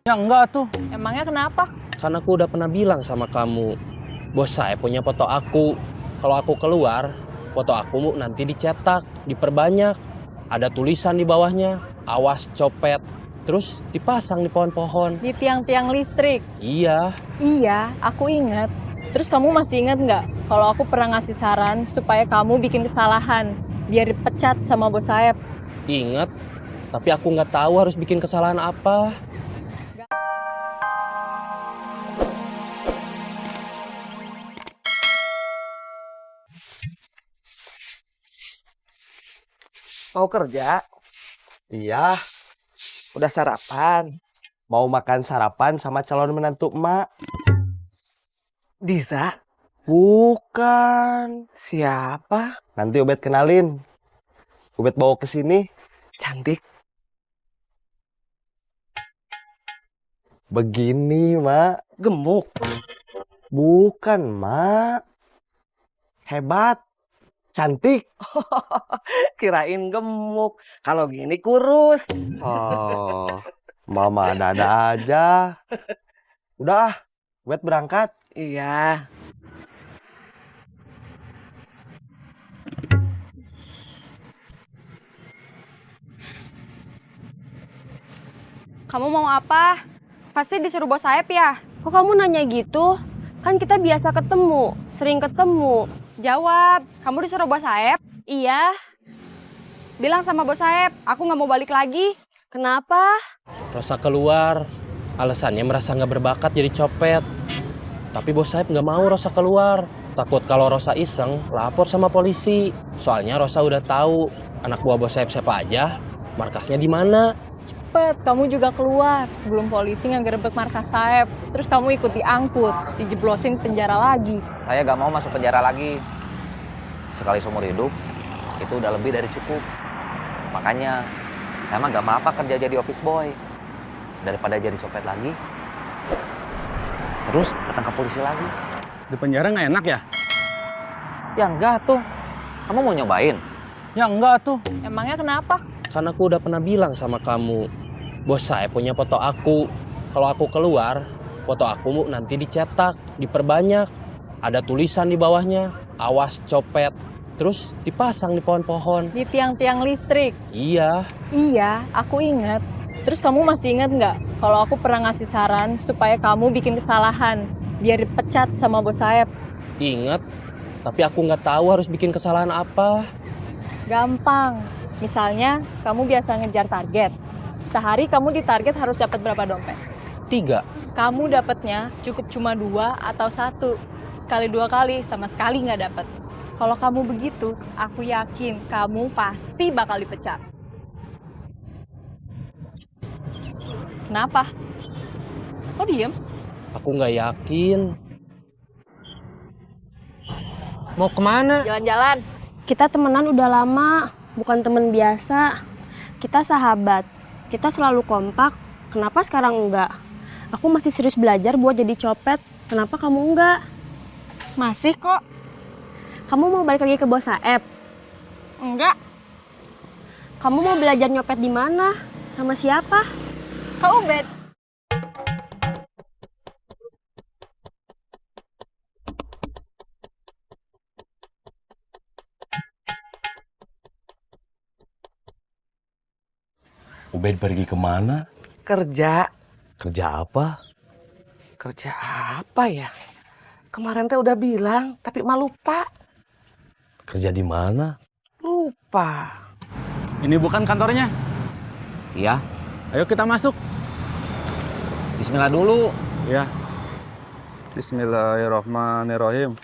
Ya enggak tuh. Emangnya kenapa? Karena aku udah pernah bilang sama kamu, bos saya punya foto aku. Kalau aku keluar, foto aku nanti dicetak, diperbanyak. Ada tulisan di bawahnya, awas copet. Terus dipasang di pohon-pohon. Di tiang-tiang listrik. Iya, Iya, aku ingat. Terus kamu masih ingat nggak kalau aku pernah ngasih saran supaya kamu bikin kesalahan biar dipecat sama bos sayap? inget. Tapi aku nggak tahu harus bikin kesalahan apa. Mau kerja? Iya, Udah sarapan? mau makan sarapan sama calon menantu emak. Diza? Bukan. Siapa? Nanti Ubed kenalin. Ubed bawa ke sini. Cantik. Begini, Mak. Gemuk. Bukan, Mak. Hebat. Cantik. Kirain gemuk. Kalau gini kurus. Oh, Mama ada-ada aja. Udah, ah, Ubed berangkat. Iya. Kamu mau apa? Pasti disuruh bos sayap ya? Kok kamu nanya gitu? Kan kita biasa ketemu, sering ketemu. Jawab, kamu disuruh bos sayap? Iya. Bilang sama bos sayap, aku nggak mau balik lagi. Kenapa? Rosa keluar, alasannya merasa nggak berbakat jadi copet. Tapi bos Saib nggak mau Rosa keluar. Takut kalau Rosa iseng, lapor sama polisi. Soalnya Rosa udah tahu anak buah bos Saib siapa aja, markasnya di mana. Cepet, kamu juga keluar sebelum polisi ngegerebek markas sayap. Terus kamu ikut diangkut, dijeblosin penjara lagi. Saya gak mau masuk penjara lagi. Sekali seumur hidup, itu udah lebih dari cukup. Makanya, saya mah gak apa-apa kerja jadi office boy. Daripada jadi copet lagi. Terus datang ke polisi lagi. Di penjara nggak enak ya? Ya enggak tuh. Kamu mau nyobain? Ya enggak tuh. Emangnya kenapa? Karena aku udah pernah bilang sama kamu, bos saya punya foto aku. Kalau aku keluar, foto aku nanti dicetak, diperbanyak. Ada tulisan di bawahnya, awas copet. Terus dipasang di pohon-pohon. Di tiang-tiang listrik. Iya, Iya, aku ingat. Terus kamu masih ingat nggak kalau aku pernah ngasih saran supaya kamu bikin kesalahan biar dipecat sama bos sayap? inget. Tapi aku nggak tahu harus bikin kesalahan apa. Gampang. Misalnya, kamu biasa ngejar target. Sehari kamu di target harus dapat berapa dompet? 3. Kamu dapatnya cukup cuma 2 atau 1. Sekali 2 kali, sama sekali nggak dapat. Kalau kamu begitu, aku yakin kamu pasti bakal dipecat. Kenapa? Kok diem? Aku nggak yakin. Mau kemana? Jalan-jalan. Kita temenan udah lama, bukan temen biasa. Kita sahabat, kita selalu kompak. Kenapa sekarang enggak? Aku masih serius belajar buat jadi copet. Kenapa kamu enggak? Masih kok. Kamu mau balik lagi ke bos Saeb? Enggak. Kamu mau belajar nyopet di mana? Sama siapa? Kak Ubed. Ubed pergi kemana? Kerja. Kerja apa? Kerja apa ya? Kemarin teh udah bilang, tapi mah lupa. Kerja di mana? Lupa. Ini bukan kantornya. Iya. Ayo kita masuk. Bismillah dulu. Ya. Bismillahirrahmanirrahim.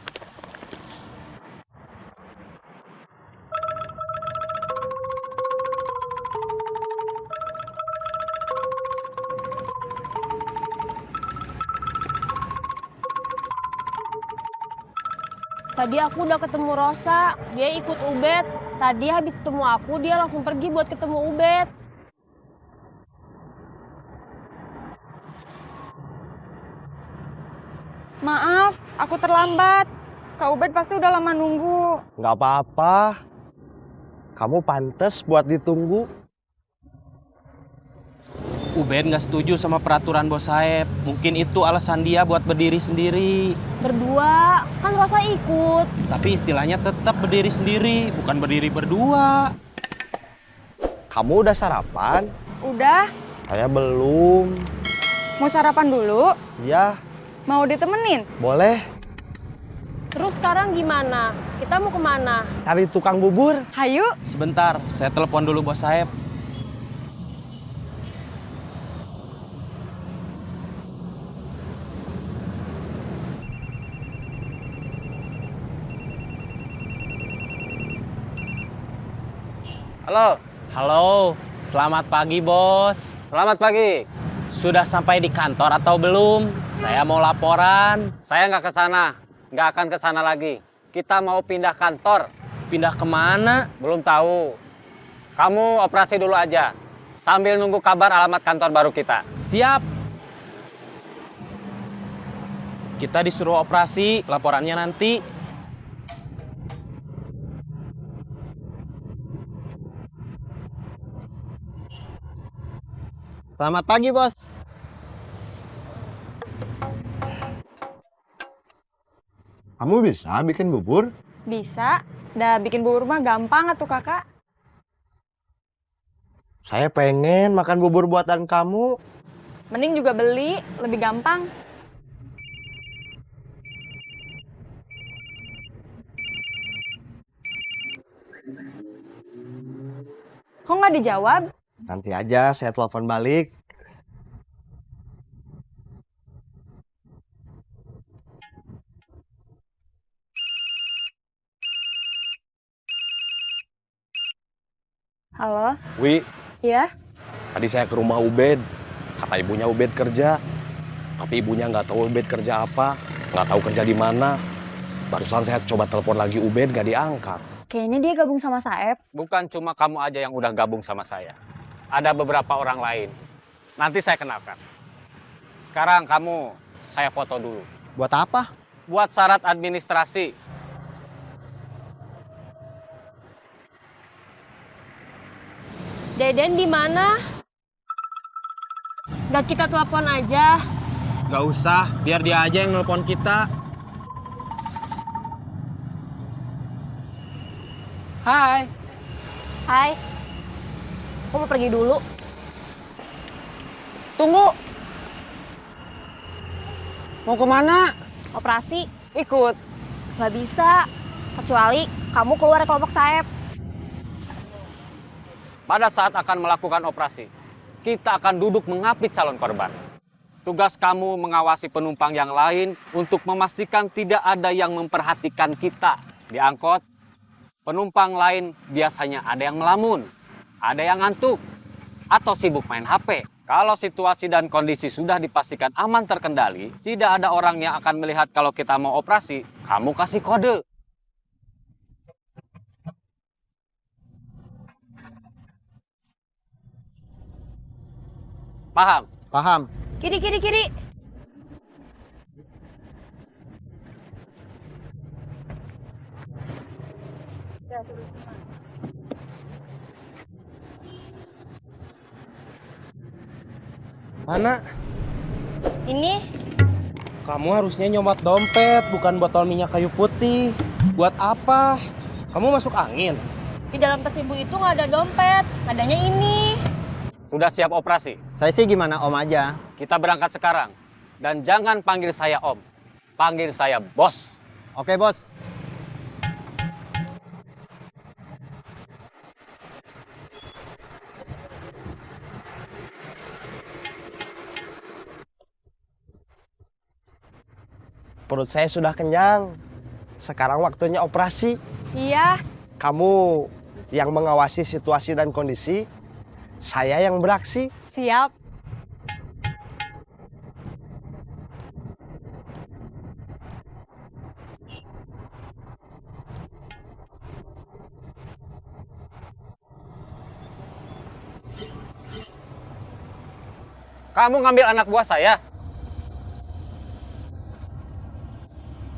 Tadi aku udah ketemu Rosa, dia ikut Ubed. Tadi habis ketemu aku, dia langsung pergi buat ketemu Ubed. Maaf, aku terlambat. Kak Ubed pasti udah lama nunggu. Nggak apa-apa. Kamu pantas buat ditunggu. Ubed nggak setuju sama peraturan bos Saeb. Mungkin itu alasan dia buat berdiri sendiri. Berdua, kan Rosa ikut. Tapi istilahnya tetap berdiri sendiri, bukan berdiri berdua. Kamu udah sarapan? Udah, Saya belum. mau sarapan dulu? Iya, Mau ditemenin? boleh. Terus sekarang gimana? Kita mau kemana? Cari tukang bubur. Hayu. Sebentar, saya telepon dulu bos Saeb. Halo. Halo, selamat pagi bos. Selamat pagi. Sudah sampai di kantor atau belum? Saya mau laporan. Saya nggak ke sana. Nggak akan ke sana lagi. Kita mau pindah kantor. Pindah kemana? Belum tahu. Kamu operasi dulu aja. Sambil nunggu kabar alamat kantor baru kita. Siap. Kita disuruh operasi, laporannya nanti. Selamat pagi, Bos. Kamu bisa bikin bubur? Bisa. Dah bikin bubur mah gampang atuh kakak. Saya pengen makan bubur buatan kamu. Mending juga beli, lebih gampang. Kok nggak dijawab? Nanti aja saya telepon balik. Halo? Wi, Iya? tadi saya ke rumah Ubed. Kata ibunya Ubed kerja. Tapi ibunya nggak tahu Ubed kerja apa. Nggak tahu kerja di mana. Barusan saya coba telepon lagi Ubed, nggak diangkat. Kayaknya dia gabung sama Saeb. Bukan cuma kamu aja yang udah gabung sama saya. Ada beberapa orang lain. Nanti saya kenalkan. Sekarang kamu, saya foto dulu. Buat apa? Buat syarat administrasi. Deden di mana? Gak kita telepon aja. Gak usah, biar dia aja yang nelpon kita. Hai. Hai. Aku mau pergi dulu. Tunggu. Mau kemana? Operasi. Ikut. Gak bisa. Kecuali kamu keluar kelompok Saeb. Pada saat akan melakukan operasi, kita akan duduk mengapit calon korban. Tugas kamu mengawasi penumpang yang lain untuk memastikan tidak ada yang memperhatikan kita. Di angkot, penumpang lain biasanya ada yang melamun, ada yang ngantuk, atau sibuk main HP. Kalau situasi dan kondisi sudah dipastikan aman terkendali, tidak ada orang yang akan melihat kalau kita mau operasi, kamu kasih kode. Paham? Paham. Kiri, kiri, kiri. Mana? Ini Kamu harusnya nyomot dompet, bukan botol minyak kayu putih. Buat apa? Kamu masuk angin. di dalam tas ibu itu nggak ada dompet. Adanya ini. Sudah siap operasi? Saya sih gimana Om aja. Kita berangkat sekarang. Dan jangan panggil saya Om. Panggil saya Bos. Oke, Bos. Perut saya sudah kenyang. Sekarang waktunya operasi. Iya. Kamu yang mengawasi situasi dan kondisi. Saya yang beraksi. Siap. Kamu ngambil anak buah saya?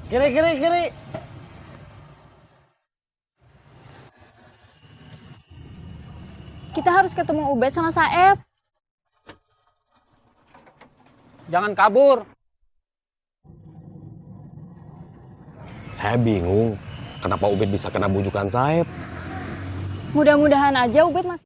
Kiri, kiri, kiri. Kita harus ketemu Ubed sama Saeb. jangan kabur. Saya bingung, kenapa Ubed bisa kena bujukan Saeb? Mudah-mudahan aja Ubed masih